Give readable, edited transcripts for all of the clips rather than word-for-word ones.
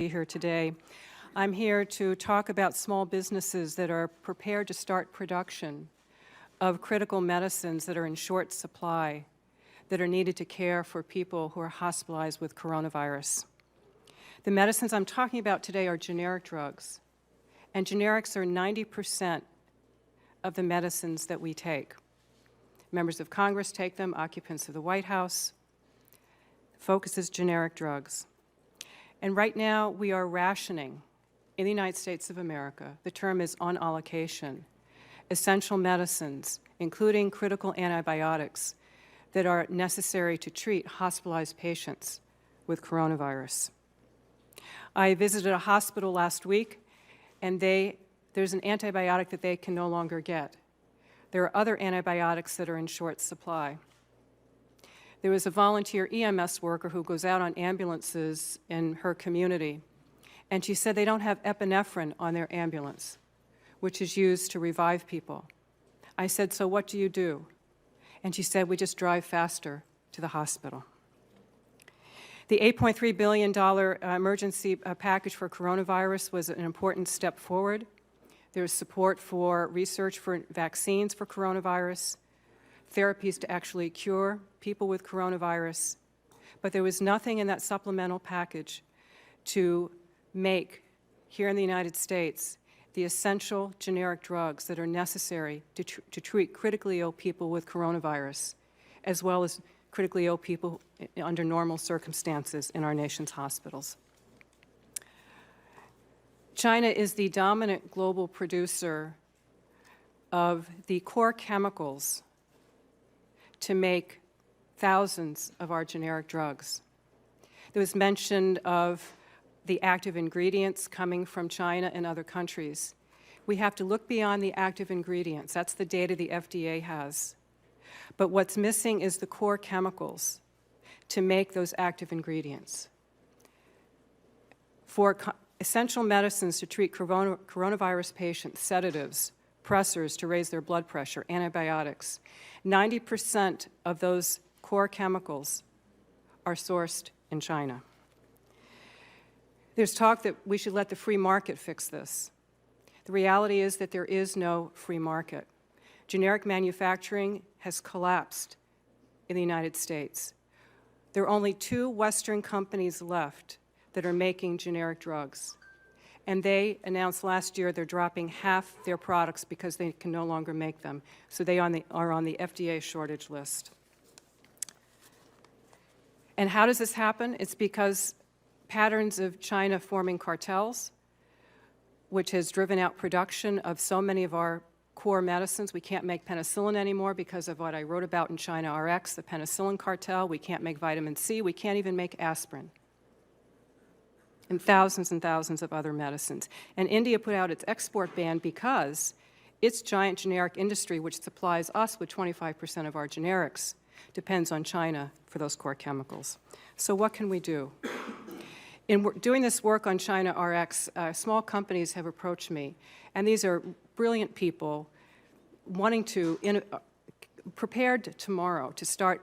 be here today. I'm here to talk about small businesses that are prepared to start production of critical medicines that are in short supply, that are needed to care for people who are hospitalized with coronavirus. The medicines I'm talking about today are generic drugs, and generics are 90% of the medicines that we take. Members of Congress take them, occupants of the White House. Focus is generic drugs. And right now, we are rationing in the United States of America, the term is on allocation, essential medicines, including critical antibiotics that are necessary to treat hospitalized patients with coronavirus. I visited a hospital last week, and there's an antibiotic that they can no longer get. There are other antibiotics that are in short supply. There was a volunteer EMS worker who goes out on ambulances in her community, and she said they don't have epinephrine on their ambulance, which is used to revive people. I said, so what do you do? And she said, we just drive faster to the hospital. The $8.3 billion emergency package for coronavirus was an important step forward. There's support for research for vaccines for coronavirus, therapies to actually cure people with coronavirus, but there was nothing in that supplemental package to make, here in the United States, the essential generic drugs that are necessary to treat critically ill people with coronavirus, as well as critically ill people under normal circumstances in our nation's hospitals. China is the dominant global producer of the core chemicals to make thousands of our generic drugs. There was mention of the active ingredients coming from China and other countries. We have to look beyond the active ingredients. That's the data the FDA has. But what's missing is the core chemicals to make those active ingredients. For essential medicines to treat coronavirus patients, sedatives, pressors to raise their blood pressure, antibiotics, 90% of those core chemicals are sourced in China. There's talk that we should let the free market fix this. The reality is that there is no free market. Generic manufacturing has collapsed in the United States. There are only 2 Western companies left that are making generic drugs. And they announced last year they're dropping half their products because they can no longer make them. So they are on the FDA shortage list. And how does this happen? It's because patterns of China forming cartels, which has driven out production of so many of our core medicines. We can't make penicillin anymore because of what I wrote about in China RX, the penicillin cartel. We can't make vitamin C. We can't even make aspirin. And thousands of other medicines. And India put out its export ban because its giant generic industry, which supplies us with 25% of our generics, depends on China for those core chemicals. So what can we do? In doing this work on China RX, small companies have approached me, and these are brilliant people wanting to, prepared tomorrow to start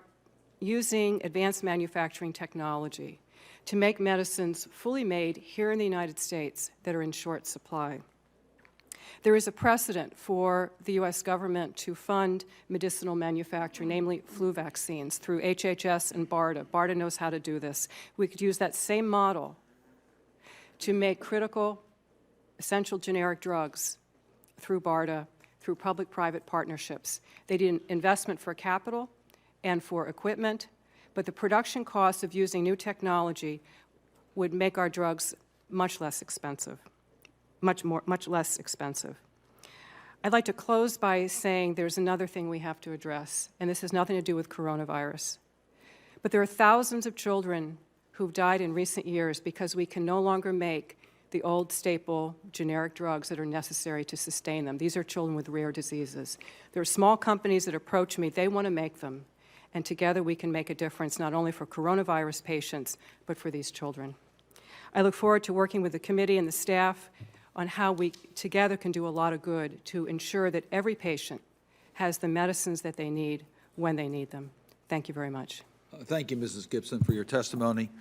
using advanced manufacturing technology to make medicines fully made here in the United States that are in short supply. There is a precedent for the U.S. government to fund medicinal manufacturing, namely flu vaccines, through HHS and BARDA. BARDA knows how to do this. We could use that same model to make critical, essential generic drugs through BARDA, through public-private partnerships. They did an investment for capital and for equipment, but the production costs of using new technology would make our drugs much less expensive. Much less expensive. I'd like to close by saying there's another thing we have to address, and this has nothing to do with coronavirus. But there are thousands of children who've died in recent years because we can no longer make the old staple generic drugs that are necessary to sustain them. These are children with rare diseases. There are small companies that approach me. They want to make them, and together we can make a difference not only for coronavirus patients, but for these children. I look forward to working with the committee and the staff on how we together can do a lot of good to ensure that every patient has the medicines that they need when they need them. Thank you very much. Thank you, Mrs. Gibson, for your testimony.